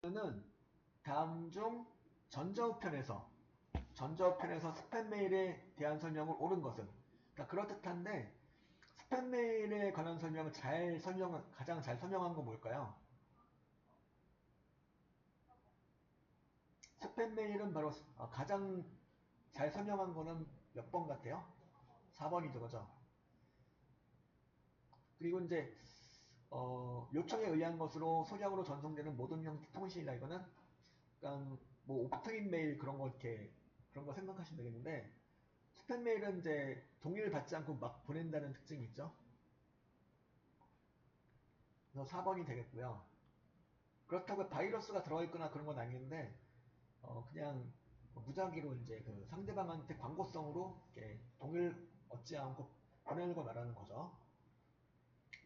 는 다음 중 전자우편에서 스팸 메일에 대한 설명을 옳은 것은, 그러니까 그렇듯한데 스팸 메일에 관한 설명을 가장 잘 설명한 건 뭘까요? 스팸 메일은 바로 가장 잘 설명한 거는 몇 번 같아요? 4번이죠, 그죠? 그리고 이제 요청에 의한 것으로 소량으로 전송되는 모든 형태 통신이다. 이거는 약간 뭐 오프트인 메일 그런 거 이렇게 그런 거 생각하시면 되겠는데, 스팸 메일은 이제 동의를 받지 않고 막 보낸다는 특징이 있죠. 그래서 4번이 되겠고요. 그렇다고 바이러스가 들어있거나 그런 건 아닌데 그냥 무작위로 이제 그 상대방한테 광고성으로 이렇게 동의를 얻지 않고 보내는 걸 말하는 거죠.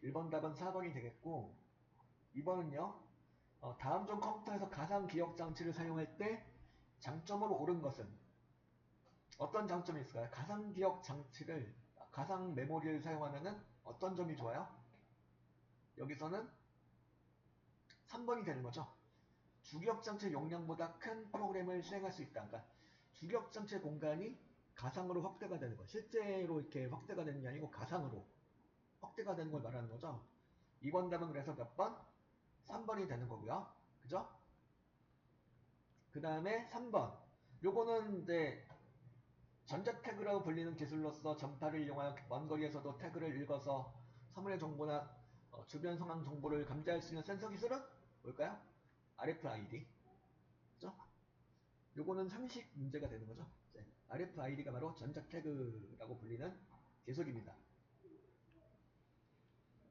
1번 답은 4번이 되겠고, 2번은요. 다음 중 컴퓨터에서 가상 기억 장치를 사용할 때 장점으로 옳은 것은, 어떤 장점이 있을까요? 가상 기억 장치를, 가상 메모리를 사용하면은 어떤 점이 좋아요? 여기서는 3번이 되는 거죠. 주기억장치 용량보다 큰 프로그램을 실행할 수 있다. 그러니까 주기억장치 공간이 가상으로 확대가 되는 거. 실제로 이렇게 확대가 되는 게 아니고 가상으로 확대가 되는 걸 말하는 거죠. 2번 답은 그래서 몇 번? 3번이 되는 거고요. 그죠? 그 다음에 3번. 요거는 이제 전자태그라고 불리는 기술로서 전파를 이용하여 먼 거리에서도 태그를 읽어서 사물의 정보나 주변 상황 정보를 감지할 수 있는 센서 기술은 뭘까요? RFID. 그죠? 요거는 상식 문제가 되는 거죠. RFID가 바로 전자태그라고 불리는 기술입니다.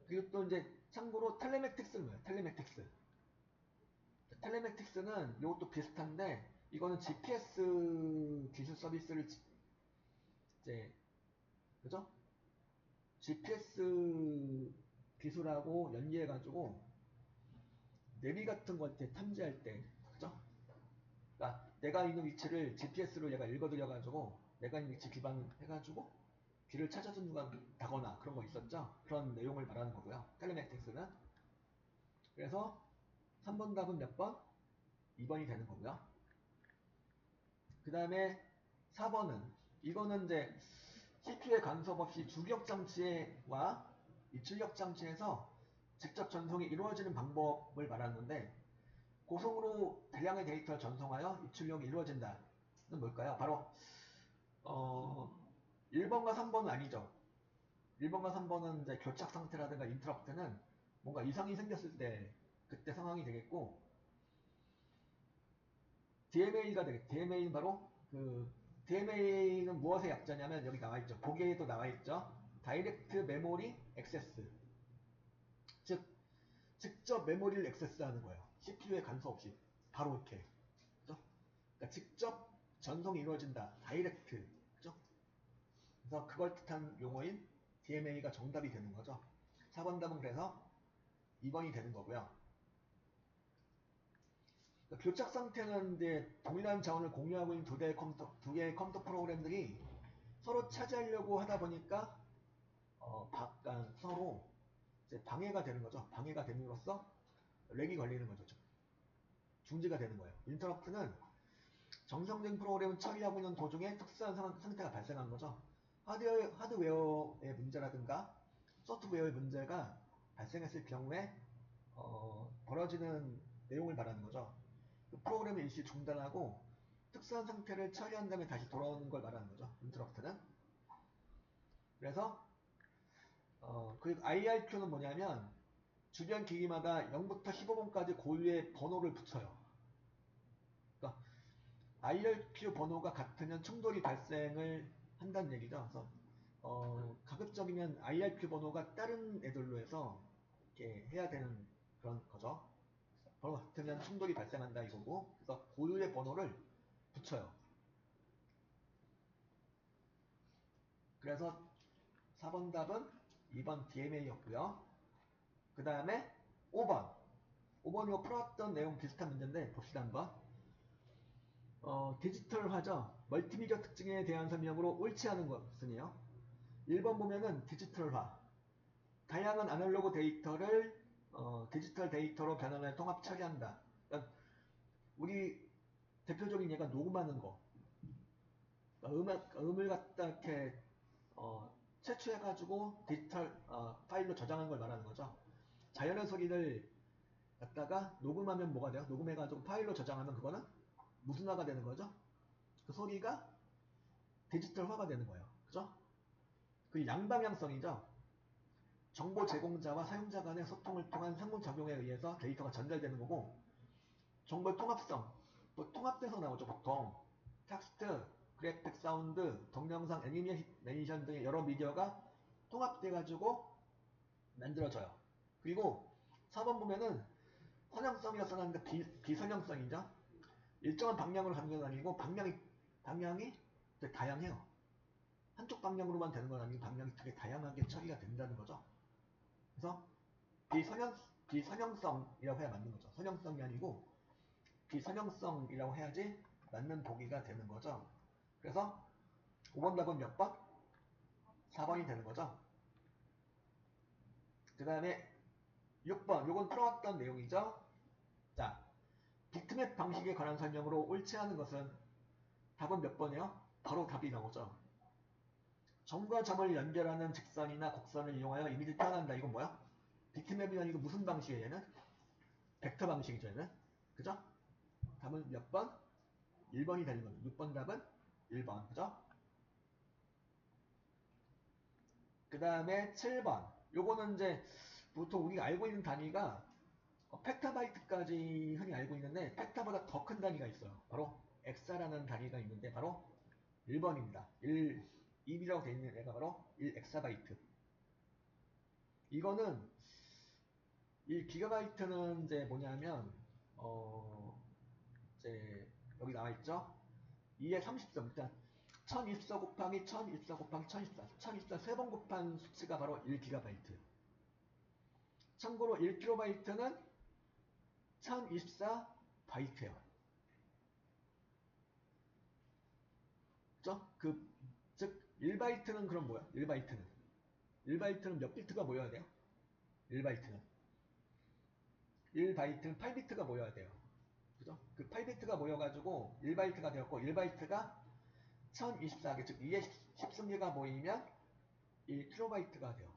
그리고 또 이제 참고로 텔레매틱스는 뭐예요? 텔레매틱스는 이것도 비슷한데, 이거는 GPS 기술 서비스를 이제, 그죠? GPS 기술하고 연계해가지고 내비 같은 거 이렇게 탐지할 때, 그죠? 그러니까 내가 있는 위치를 GPS로 얘가 읽어들여가지고 내가 있는 위치 기반해가지고 길을 찾아준다거나 그런 거 있었죠? 그런 내용을 말하는 거고요. 텔레매틱스는. 그래서 3번 답은 몇 번? 2번이 되는 거고요. 그 다음에 4번은, 이거는 이제 CPU의 간섭 없이 주기억 장치와 입출력 장치에서 직접 전송이 이루어지는 방법을 말하는데, 고성으로 대량의 데이터를 전송하여 입출력이 이루어진다는 뭘까요? 바로 1번과 3번은 아니죠. 1번과 3번은 이제 교착 상태라든가 인터럽트는 뭔가 이상이 생겼을 때 그때 상황이 되겠고, DMA가 되겠죠. DMA는 바로 DMA는 무엇의 약자냐면 여기 나와 있죠. 보기에도 나와 있죠. 다이렉트 메모리 액세스. 즉 직접 메모리를 액세스하는 거예요. CPU에 간섭 없이 바로 이렇게. 그죠? 그러니까 직접 전송이 이루어진다. 다이렉트. 그죠? 그래서 그걸 뜻한 용어인 DMA가 정답이 되는 거죠. 4번 답은 그래서 2번이 되는 거고요. 그러니까 교착 상태는 이제 동일한 자원을 공유하고 있는 두 개의 컴퓨터 프로그램들이 서로 차지하려고 하다 보니까 서로 이제 방해가 되는 거죠. 방해가 됨으로써 렉이 걸리는 거죠. 중지가 되는 거예요. 인터럽트는 정상적인 프로그램을 처리하고 있는 도중에 특수한 상태가 발생하는 거죠. 하드웨어의 문제라든가 소프트웨어의 문제가 발생했을 경우에 벌어지는 내용을 말하는 거죠. 그 프로그램을 일시 중단하고 특수한 상태를 처리한 다음에 다시 돌아오는 걸 말하는 거죠. 인터럽트는. 그래서 그 IRQ는 뭐냐면 주변 기기마다 0부터 15번까지 고유의 번호를 붙여요. 그러니까 IRQ 번호가 같으면 충돌이 발생을 한다는 얘기죠. 그래서 가급적이면 IRQ 번호가 다른 애들로 해서 이렇게 해야 되는 그런 거죠. 번호 같으면 충돌이 발생한다 이거고, 그래서 고유의 번호를 붙여요. 그래서 4번 답은 2번 DMA였고요. 그 다음에 5번. 5번 이거 풀었던 내용 비슷한 문제인데 봅시다 한번. 디지털화죠. 멀티미디어 특징에 대한 설명으로 옳지 않은 것은요. 1번 보면은 디지털화. 다양한 아날로그 데이터를 디지털 데이터로 변환해 통합 처리한다. 그러니까 대표적인 예가 녹음하는 거. 음을 갖다 이렇게 채취해가지고 디지털 파일로 저장한 걸 말하는 거죠. 자연의 소리를 갖다가 녹음하면 뭐가 돼요? 녹음해가지고 파일로 저장하면 그거는 무슨화가 되는 거죠? 그 소리가 디지털화가 되는 거예요. 그죠? 그 양방향성이죠. 정보 제공자와 사용자 간의 소통을 통한 상호작용에 의해서 데이터가 전달되는 거고, 정보의 통합성, 또 통합돼서 나오죠. 보통 텍스트, 그래픽, 사운드, 동영상, 애니메이션 등의 여러 미디어가 통합돼가지고 만들어져요. 그리고 4번 보면은 선형성이라고 써놨는데 비선형성이죠. 일정한 방향으로 가는 건 아니고 방향이 되게 다양해요. 한쪽 방향으로만 되는 건 아니고 방향이 되게 다양하게 처리가 된다는 거죠. 그래서 비선형성이라고 해야 맞는 거죠. 선형성이 아니고 비선형성이라고 해야지 맞는 보기가 되는 거죠. 그래서 5번 답은 몇 번? 4번이 되는 거죠. 그 다음에 6번, 요건 풀어왔던 내용이죠. 자, 비트맵 방식에 관한 설명으로 옳지 않은 것은 답은 몇 번이에요? 바로 답이 나오죠. 점과 점을 연결하는 직선이나 곡선을 이용하여 이미지를 표현한다. 이건 뭐야? 비트맵이 아니고 무슨 방식이에요? 얘는? 벡터 방식이죠. 얘는. 그죠? 답은 몇 번? 1번이 되는 겁니다. 6번 답은 1번. 그죠? 그 다음에 7번. 요거는 이제 보통 우리가 알고 있는 단위가 펙타바이트까지 흔히 알고 있는데 펙타보다 더 큰 단위가 있어요. 바로 엑사라는 단위가 있는데 바로 1번입니다. 1이라고 되어 있는 애가 바로 1엑사바이트. 이거는 1기가바이트는 이제 뭐냐면 이제 여기 나와 있죠. 2에 30점. 일단 1024 곱하기 1024 곱하기 1024. 1024 3번 곱한 수치가 바로 1기가바이트. 참고로 1kb는 1024 바이트예요. 그죠? 즉 1바이트는 그럼 뭐야? 1바이트는 몇 비트가 모여야 돼요? 1바이트는 8비트가 모여야 돼요. 그죠? 그 8비트가 모여가지고 1바이트가 되었고 1바이트가 1024개, 즉 2의 10승계가 모이면 1kb가 돼요.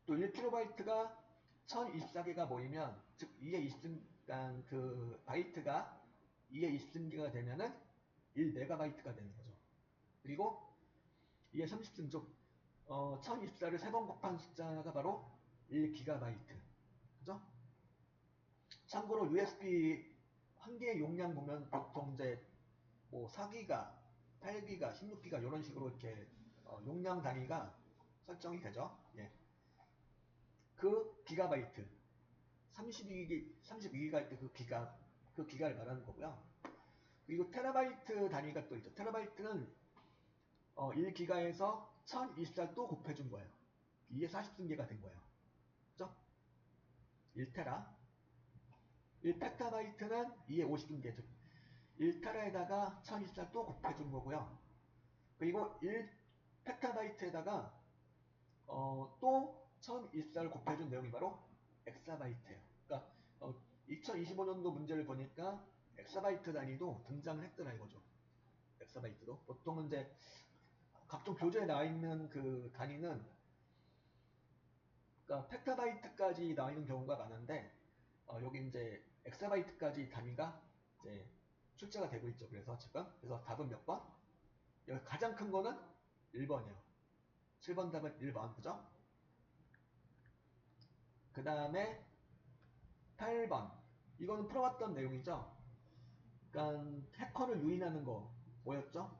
또 1kb가 1024개가 모이면 즉 2의 20승 그 바이트가 2의 20승계가 되면은 1메가바이트가 되는 거죠. 그리고 2의 30승, 1024를 3번 곱한 숫자가 바로 1기가바이트. 그죠? 참고로 USB 한 개의 용량 보면 보통 이제 뭐 4기가, 8기가, 16기가 이런 식으로 이렇게 용량 단위가 설정이 되죠. 예. 그 기가바이트 32기가 그 기가를 말하는 거고요. 그리고 테라바이트 단위가 또 있죠. 테라바이트는 1기가에서 1024를 또 곱해준 거예요. 이게 40승계가 된 거예요. 그죠? 1테라 1펙타바이트는 2의 50승계, 즉 1테라에다가 1024를 또 곱해준 거고요. 그리고 1펙타바이트에다가 또 1024를 곱해준 내용이 바로 엑사바이트예요. 그러니까 2025년도 문제를 보니까 엑사바이트 단위도 등장을 했더라 이거죠. 엑사바이트도 보통은 이제 각종 교재에 나와 있는 그 단위는 그러니까 펙타바이트까지 나와 있는 경우가 많은데 여기 이제 엑사바이트까지 단위가 이제 출제가 되고 있죠. 그래서 지금 그래서 답은 몇 번? 여기 가장 큰 거는 1번이에요. 7번 답은 1번. 그죠? 그 다음에 8번. 이거는 풀어왔던 내용이죠. 그러니까 해커를 유인하는 거 뭐였죠?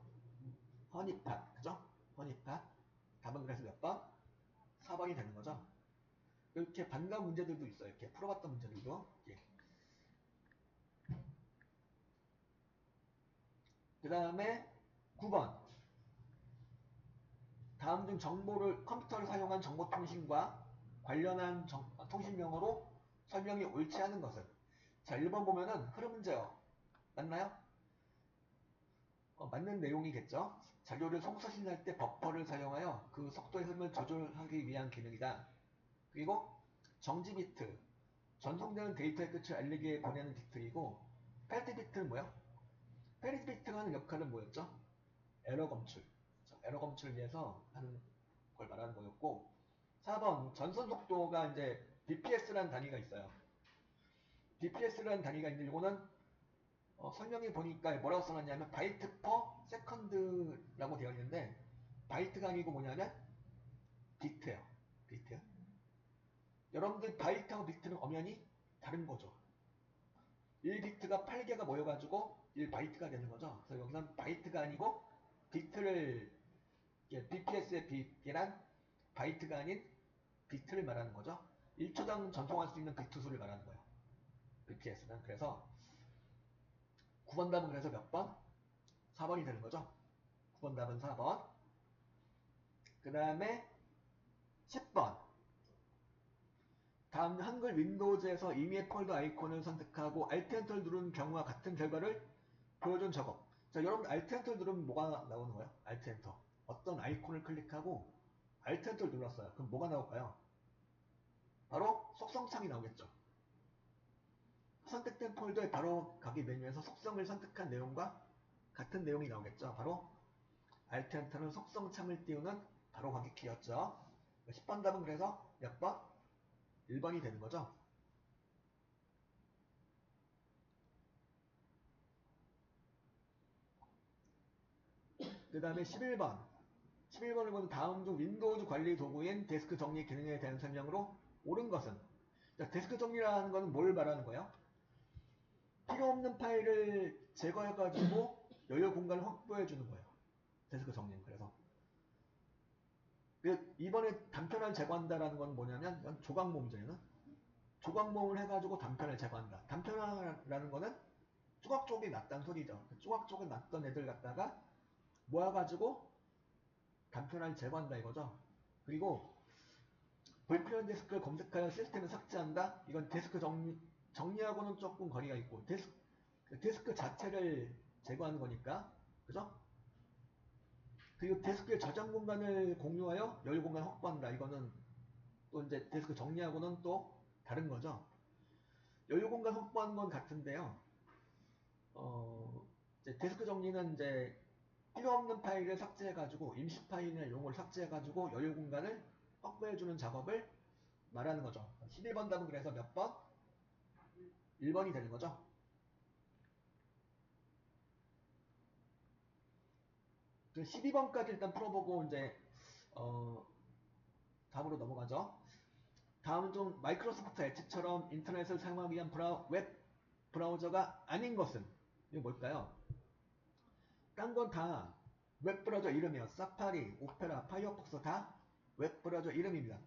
허니팟. 그죠? 허니팟. 답은 그래서 몇 번? 4번이 되는 거죠. 이렇게 반가운 문제들도 있어요. 이렇게 풀어봤던 문제들도. 예. 그 다음에 9번. 다음 중 컴퓨터를 사용한 정보통신과 관련한 통신명으로 설명이 옳지 않은 것은? 자, 1번 보면은 흐름 문제요. 맞나요? 맞는 내용이겠죠. 자료를 송서신할 때 버퍼를 사용하여 그 속도의 흐름을 조절하기 위한 기능이다. 그리고 정지 비트, 전송되는 데이터의 끝을 알리기에 보내는 비트이고, 페리티 비트는 뭐야? 페리티 비트가 하는 역할은 뭐였죠? 에러 검출. 에러 검출을 위해서 하는 걸 말하는 거였고, 4번 전선 속도가 이제 bps라는 단위가 있어요. bps라는 단위가 있는데 이거는 설명해 보니까 뭐라고 써놨냐면 바이트 퍼 세컨드라고 되어 있는데, 바이트가 아니고 뭐냐면 비트예요. 비트. 여러분들 바이트하고 비트는 엄연히 다른 거죠. 1비트가 8개가 모여가지고 1바이트가 되는 거죠. 그래서 여기서는 바이트가 아니고 비트를, bps의 비트란 바이트가 아닌 비트를 말하는 거죠. 1초당 전송할 수 있는 비트 수를 말하는 거예요. bps는. 그래서 9번 답은 그래서 몇 번? 4번이 되는 거죠. 9번 답은 4번. 그 다음에 10번. 다음 한글 윈도우즈에서 임의의 폴더 아이콘을 선택하고 Alt Enter를 누른 경우와 같은 결과를 보여준 작업. 자, 여러분 Alt Enter 누르면 뭐가 나오는 거예요? Alt Enter. 어떤 아이콘을 클릭하고 Alt Enter를 눌렀어요. 그럼 뭐가 나올까요? 바로 속성창이 나오겠죠. 선택된 폴더에 바로 가기 메뉴에서 속성을 선택한 내용과 같은 내용이 나오겠죠. 바로 Alt Enter는 속성창을 띄우는 바로 가기 키였죠. 10번 답은 그래서 몇 번? 1번이 되는 거죠. 그 다음에 11번. 11번을 보면 다음 중 윈도우즈 관리 도구인 데스크 정리 기능에 대한 설명으로 옳은 것은? 자, 데스크 정리라는 것은 뭘 말하는 거예요? 필요 없는 파일을 제거해가지고 여유 공간을 확보해 주는 거예요. 데스크 정리는. 그래서 이번에 단편을 제거한다라는 건 뭐냐면 조각 모음이죠. 얘는 조각 모음을 해가지고 단편을 제거한다. 단편화라는 거는 조각 쪽이 낫다는 소리죠. 조각 쪽에 낫던 애들 갖다가 모아가지고 단편화를 제거한다 이거죠. 그리고 불필요한 데스크를 검색하여 시스템을 삭제한다. 이건 데스크 정리하고는 조금 거리가 있고 데스크 자체를 제거하는 거니까. 그죠? 그리고 데스크의 저장 공간을 공유하여 여유 공간을 확보한다. 이거는 또 이제 데스크 정리하고는 또 다른 거죠. 여유 공간 확보하는 건 같은데요. 이제 데스크 정리는 이제 필요 없는 파일을 삭제해가지고 임시 파일이나 이런 걸 삭제해가지고 여유 공간을 확보해주는 작업을 말하는 거죠. 11번 답은 그래서 몇 번? 1번이 되는 거죠. 그 12번까지 일단 풀어보고 이제 답으로 넘어가죠. 다음 중 마이크로소프트 엣지처럼 인터넷을 사용하기 위한 웹 브라우저가 아닌 것은? 이게 뭘까요? 딴 건 다 웹브라우저 이름이에요. 사파리, 오페라, 파이어폭스 다 웹브라우저 이름입니다.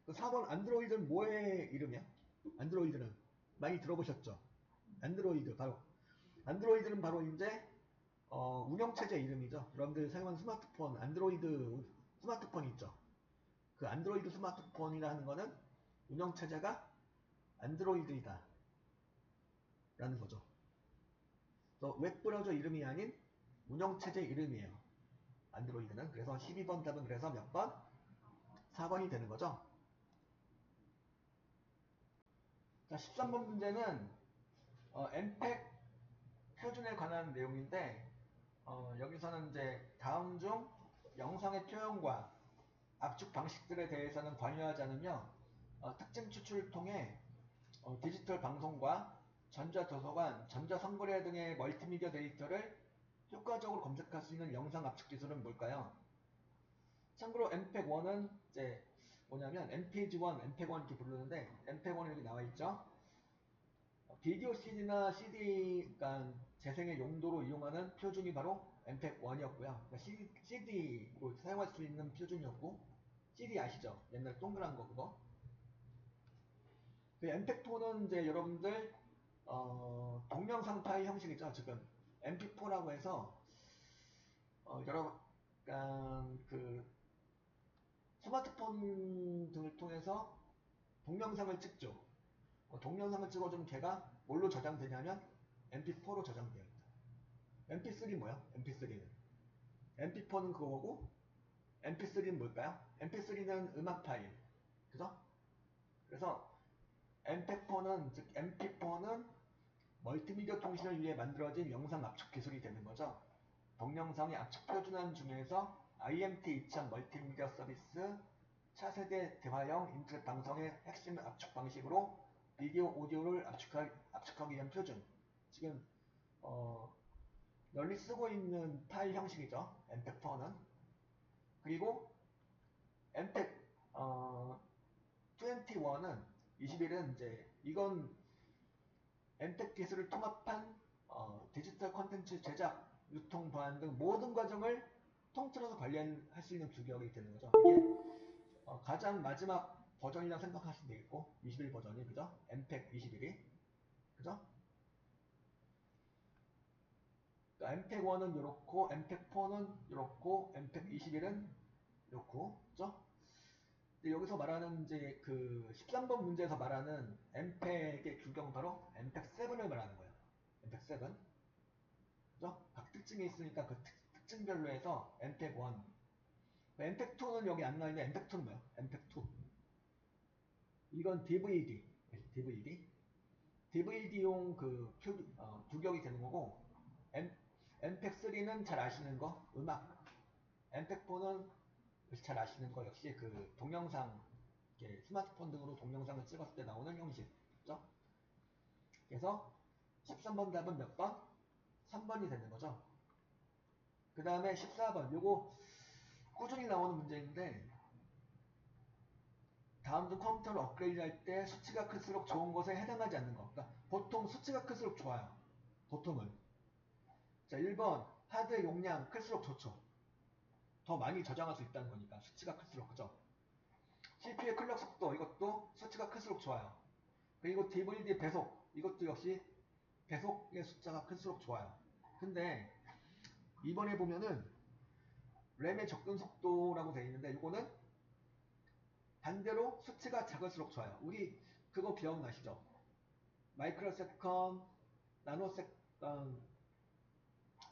4번 안드로이드는 뭐의 이름이야? 안드로이드는 많이 들어보셨죠? 안드로이드는 바로 이제 운영체제 이름이죠. 여러분들 사용하는 스마트폰, 안드로이드 스마트폰 있죠. 그 안드로이드 스마트폰이라는 거는 운영체제가 안드로이드이다 라는 거죠. 웹브라우저 이름이 아닌 운영체제 이름이에요. 안드로이드는. 그래서 12번 답은 그래서 몇 번? 4번이 되는 거죠. 자, 13번 문제는 엠팩 표준에 관한 내용인데 여기서는 이제 다음 중 영상의 표현과 압축 방식들에 대해서는 관여하지 않으며 특징 추출을 통해 디지털 방송과 전자도서관, 전자성거래 등의 멀티미디어 데이터를 효과적으로 검색할 수 있는 영상 압축 기술은 뭘까요? 참고로 MPEG-1은 이제 뭐냐면 MPEG-1, MPEG-1 이렇게 부르는데 MPEG-1이 여기 나와 있죠. 비디오 CD나 CD, 그러니까 재생의 용도로 이용하는 표준이 바로 MPEG-1이었고요. 그러니까 CD로 사용할 수 있는 표준이었고, CD 아시죠? 옛날 동그란 거 그거. 그 MPEG-4는 이제 여러분들 동영상 파일 형식이죠. 지금 MP4라고 해서 여러 그 스마트폰 등을 통해서 동영상을 찍죠. 동영상을 찍어주면 걔가 뭘로 저장되냐면 MP4로 저장돼요. MP3는 뭐야? MP3는 MP4는 그거고 MP3는 뭘까요? MP3는 음악 파일. 그죠? 그래서 MP4는 즉 MP4는 멀티미디어 통신을 위해 만들어진 영상 압축 기술이 되는 거죠. 동영상의 압축 표준안 중에서 IMT 2000 멀티미디어 서비스 차세대 대화형 인터넷 방송의 핵심 압축 방식으로 비디오, 오디오를 압축하기 위한 표준. 지금 널리 쓰고 있는 파일 형식이죠. MPEG-4는. 그리고 MPEG 21은 21은 이제 이건 MPEG 기술을 통합한 디지털 콘텐츠 제작, 유통, 보안 등 모든 과정을 통틀어서 관리할 수 있는 규격이 되는 거죠. 이게 가장 마지막 버전이라고 생각하시면 되겠고 21 버전이 그죠? MPEG 21이 그죠? 그러니까 MPEG-1은 이렇고 MPEG-4는 이렇고 MPEG 21은 이렇고 그죠? 여기서 말하는 이제 그 13번 문제에서 말하는 MPEG의 규격은 바로 MPEG-7을 말하는 거예요. MPEG-7 그죠? 각 특징이 있으니까 그 특징별로 해서 MPEG-1 MPEG-2는 여기 안 나와있는데 MPEG-2는 뭐야? MPEG-2 이건 DVD용 그 규격이 되는 거고 MPEG-3는 잘 아시는 거 음악 MPEG-4는 잘 아시는 거 역시 그 동영상 스마트폰 등으로 동영상을 찍었을 때 나오는 형식 그죠? 그래서 13번 답은 몇 번? 3번이 되는 거죠. 그 다음에 14번 요거 꾸준히 나오는 문제인데 다음 중 컴퓨터를 업그레이드 할 때 수치가 클수록 좋은 것에 해당하지 않는 것. 그러니까 보통 수치가 클수록 좋아요. 보통은. 자, 1번 하드 용량 클수록 좋죠. 더 많이 저장할 수 있다는 거니까 수치가 클수록 그죠. CPU의 클럭 속도 이것도 수치가 클수록 좋아요. 그리고 DVD 배속 이것도 역시 배속의 숫자가 클수록 좋아요. 근데 이번에 보면은 램의 접근 속도라고 되어 있는데 이거는 반대로 수치가 작을수록 좋아요. 우리 그거 기억나시죠? 마이크로세컨,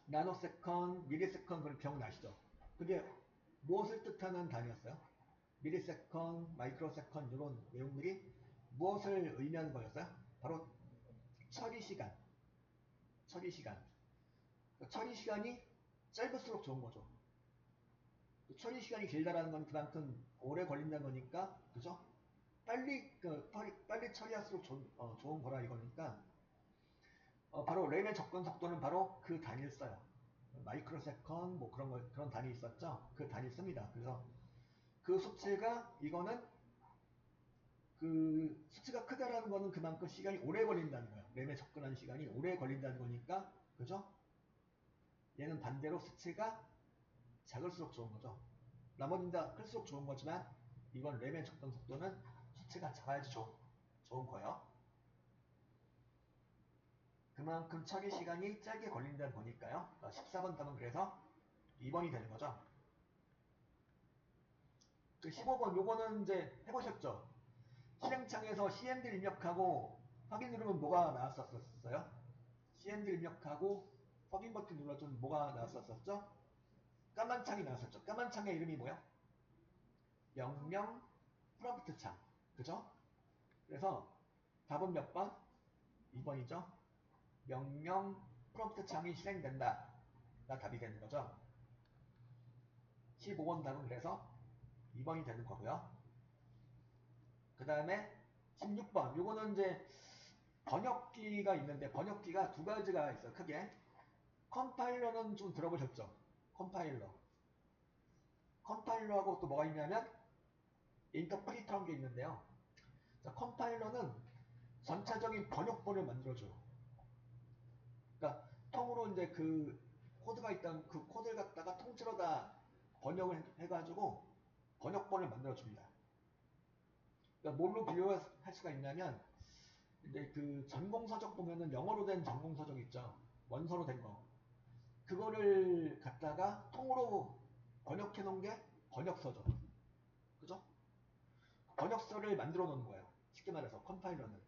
나노세컨, 미리세컨 그걸 기억나시죠? 그게 무엇을 뜻하는 단위였어요? 미리세컨, 마이크로세컨 이런 내용들이 무엇을 의미하는 거였어요? 바로 처리시간. 처리시간이 짧을수록 좋은 거죠. 처리시간이 길다라는 건 그만큼 오래 걸린다는 거니까, 그죠? 빨리 처리할수록 좋은 거라 이거니까, 바로 램의 접근 속도는 바로 그 단위를 써요. 마이크로세컨, 뭐 그런 단위 있었죠? 그 단위 씁니다. 그래서 그 수치가, 이거는 그 수치가 크다라는 거는 그만큼 시간이 오래 걸린다는 거예요. 램에 접근하는 시간이 오래 걸린다는 거니까, 그죠? 얘는 반대로 수치가 작을수록 좋은 거죠. 나머지는 다 클수록 좋은 거지만 이건 램의 접근 속도는 수치가 작아야지 좋은 거예요. 그만큼 처리 시간이 짧게 걸린다는 거니까요. 14번 답은 그래서 2번이 되는 거죠. 그 15번 요거는 이제 해보셨죠? 실행창에서 CMD 입력하고 확인 누르면 뭐가 나왔었어요? CMD 입력하고 확인 버튼 눌러주면 뭐가 나왔었죠? 까만 창이 나왔었죠. 까만 창의 이름이 뭐야? 명령 프롬프트 창. 그죠? 그래서 답은 몇 번? 2번이죠. 명령 프롬프트 창이 실행된다. 가 답이 되는 거죠. 15번 답은 그래서 2번이 되는 거고요. 그 다음에 16번. 요거는 이제 번역기가 있는데 번역기가 두 가지가 있어요. 크게. 컴파일러는 좀 들어보셨죠? 컴파일러하고 또 뭐가 있냐면 인터프리터라는 게 있는데요. 자, 컴파일러는 전체적인 번역본을 만들어줘요. 그러니까 통으로 이제 그 코드가 있던 그 코드를 갖다가 통째로 다 번역을 해가지고 번역본을 만들어줍니다. 그러니까 뭘로 비교할 수가 있냐면 이제 그 전공서적 보면은 영어로 된 전공서적 있죠. 원서로 된 거. 그거를 갖다가 통으로 번역해 놓은 게 번역서죠. 그죠? 번역서를 만들어 놓는 거예요. 쉽게 말해서 컴파일러는.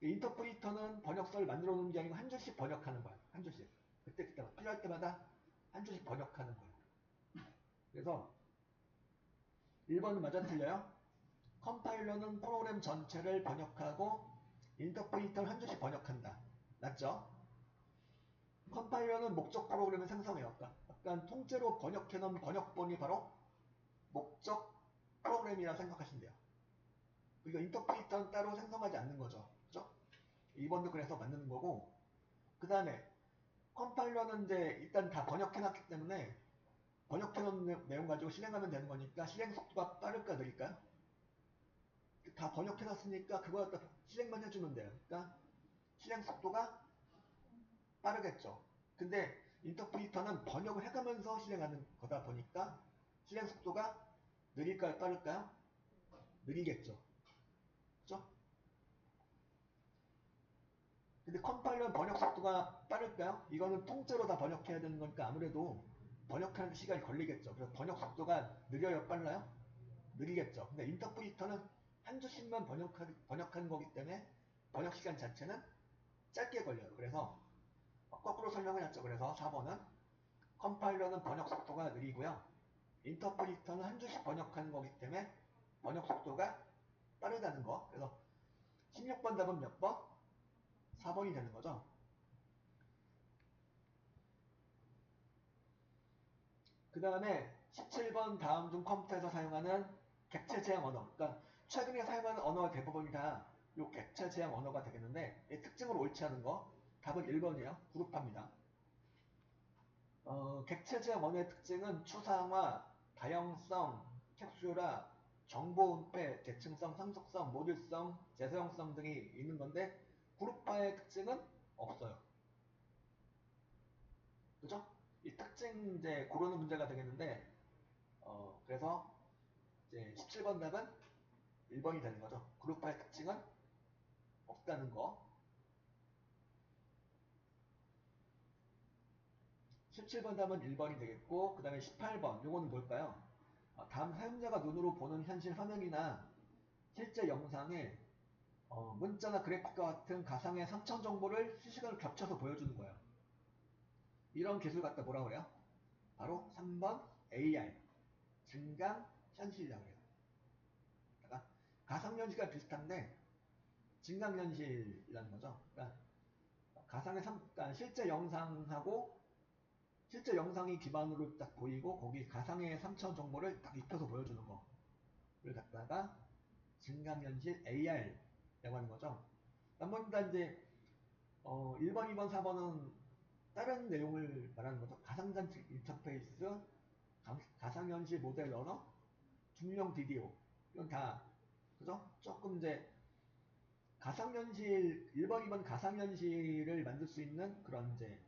인터프리터는 번역서를 만들어 놓는 게 아니고 한 줄씩 번역하는 거예요. 한 줄씩. 그때 필요할 때마다 한 줄씩 번역하는 거예요. 그래서 1번은 맞아 틀려요? 컴파일러는 프로그램 전체를 번역하고 인터프리터를 한 줄씩 번역한다. 맞죠? 컴파일러는 목적 프로그램을 생성해요. 그러니까 약간 통째로 번역해놓은 번역본이 바로 목적 프로그램이라 생각하시면 돼요. 그리고 인터프리터는 따로 생성하지 않는 거죠. 그죠? 2번도 그래서 만드는 거고, 그 다음에 컴파일러는 이제 일단 다 번역해놨기 때문에 번역해놓은 내용 가지고 실행하면 되는 거니까 실행 속도가 빠를까 느릴까요? 다 번역해놨으니까 그거 갖다 실행만 해주면 돼요. 그러니까 실행 속도가 빠르겠죠. 근데 인터프리터는 번역을 해가면서 실행하는 거다 보니까 실행 속도가 느릴까요? 빠를까요? 느리겠죠. 그죠? 근데 컴파일러는 번역 속도가 빠를까요? 이거는 통째로 다 번역해야 되는 거니까 아무래도 번역하는 시간이 걸리겠죠. 그래서 번역 속도가 느려요? 빨라요? 느리겠죠. 근데 인터프리터는 한 줄씩만 번역하는 거기 때문에 번역 시간 자체는 짧게 걸려요. 그래서 거꾸로 설명해놨죠. 그래서 4번은 컴파일러는 번역 속도가 느리고요. 인터프리터는 한 줄씩 번역하는 거기 때문에 번역 속도가 빠르다는 거. 그래서 16번 답은 몇 번? 4번이 되는 거죠. 그 다음에 17번 다음 중 컴퓨터에서 사용하는 객체 제한 언어. 그러니까 최근에 사용하는 언어가 대부분이 다 이 객체 제한 언어가 되겠는데 특징으로 옳지 않은 거 답은 1번이에요. 그룹합니다. 객체 제한 언어의 특징은 추상화, 다형성, 캡슐화, 정보 은폐, 대칭성, 상속성, 모듈성, 재사용성 등이 있는 건데 그룹화의 특징은 없어요. 그죠? 이 특징 이제 고르는 문제가 되겠는데 그래서 이제 17번 답은 1번이 되는 거죠. 그룹화의 특징은 없다는 거. 17번 답은 1번이 되겠고 그 다음에 18번 요거는 뭘까요? 다음 사용자가 눈으로 보는 현실 화면이나 실제 영상에 문자나 그래픽과 같은 가상의 3천 정보를 실시간으로 겹쳐서 보여주는 거예요. 이런 기술 갖다 뭐라 그래요? 바로 3번 AR 증강 현실이라고 해요. 가상현실과 비슷한데 증강현실이라는 거죠. 그러니까 그러니까 실제 영상이 기반으로 딱 보이고 거기 가상의 3천 정보를 딱 입혀서 보여주는 거를 갖다가 증강현실 AR이라고 하는 거죠. 나머지 다 이제 1번, 2번, 4번은 다른 내용을 말하는 거죠. 가상장치 인터페이스, 가상현실 모델 언어, 중형 비디오. 이건 다, 그죠? 조금 이제 가상현실, 1번, 2번 가상현실을 만들 수 있는 그런 이제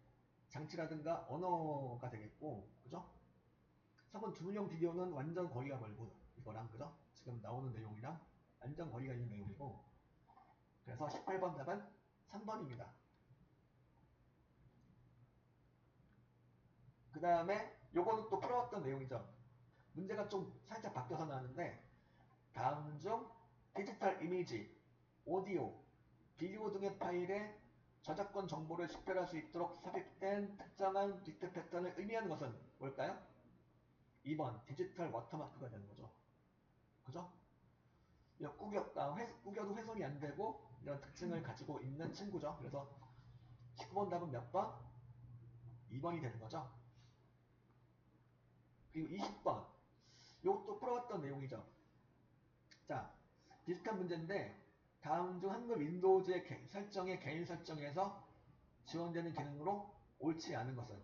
장치라든가 언어가 되겠고, 그죠? 3번 중형 비디오는 완전 거리가 멀고, 이거랑, 그죠? 지금 나오는 내용이랑 완전 거리가 있는 내용이고, 그래서 18번 답은 3번입니다. 그 다음에 요거는 또 풀어왔던 내용이죠. 문제가 좀 살짝 바뀌어서 나왔는데 다음 중 디지털 이미지, 오디오, 비디오 등의 파일에 저작권 정보를 식별할 수 있도록 삽입된 특정한 비트 패턴을 의미하는 것은 뭘까요? 2번 디지털 워터마크가 되는 거죠. 그죠? 꾸겨도 훼손이 안 되고 이런 특징을 가지고 있는 친구죠. 그래서 19번 답은 몇 번? 2번이 되는 거죠. 그리고 20번 이것도 풀어왔던 내용이죠. 자, 비슷한 문제인데 다음 중 한글 윈도우즈의 설정의 개인 설정에서 지원되는 기능으로 옳지 않은 것은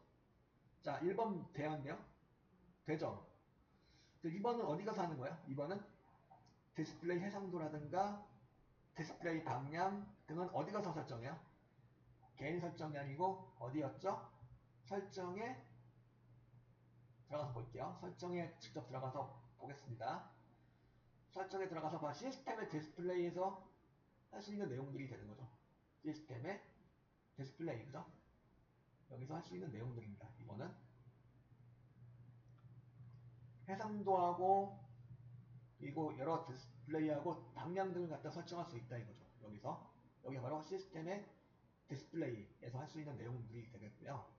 자 1번 돼야한데요. 되죠. 2번은 어디 가서 하는 거예요? 2번은 디스플레이 해상도라든가 디스플레이 방향 등은 어디 가서 설정해요? 개인 설정이 아니고 어디였죠? 설정에 들어가서 볼게요. 설정에 직접 들어가서 보겠습니다. 설정에 들어가서 봐 시스템의 디스플레이에서 할 수 있는 내용들이 되는 거죠. 시스템의 디스플레이, 그죠? 여기서 할 수 있는 내용들입니다. 이거는 해상도하고 그리고 여러 디스플레이하고 방향 등을 갖다 설정할 수 있다 이거죠. 여기서 여기 바로 시스템의 디스플레이에서 할 수 있는 내용들이 되겠고요.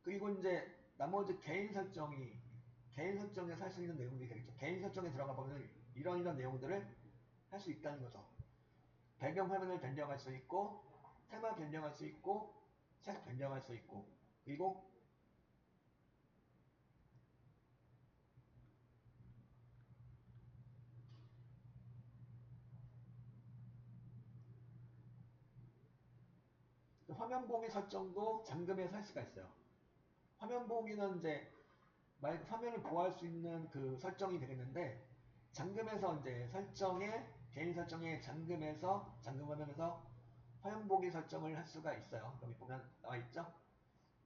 그리고 이제 나머지 개인 설정에서 할 수 있는 내용들이 되겠죠. 개인 설정에 들어가 보면 이런 내용들을 할 수 있다는 거죠. 배경 화면을 변경할 수 있고, 테마 변경할 수 있고, 색 변경할 수 있고, 그리고 화면 보기 설정도 잠금해서 할 수가 있어요. 화면 보기는 이제 화면을 보호할 수 있는 그 설정이 되겠는데, 잠금해서 이제 개인 설정에 잠금 화면에서 화면 보기 설정을 할 수가 있어요. 여기 보면 나와 있죠?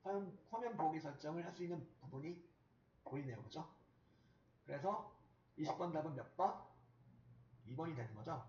화면 보기 설정을 할 수 있는 부분이 보이네요. 그죠? 그래서 20번 답은 몇 번? 2번이 되는 거죠.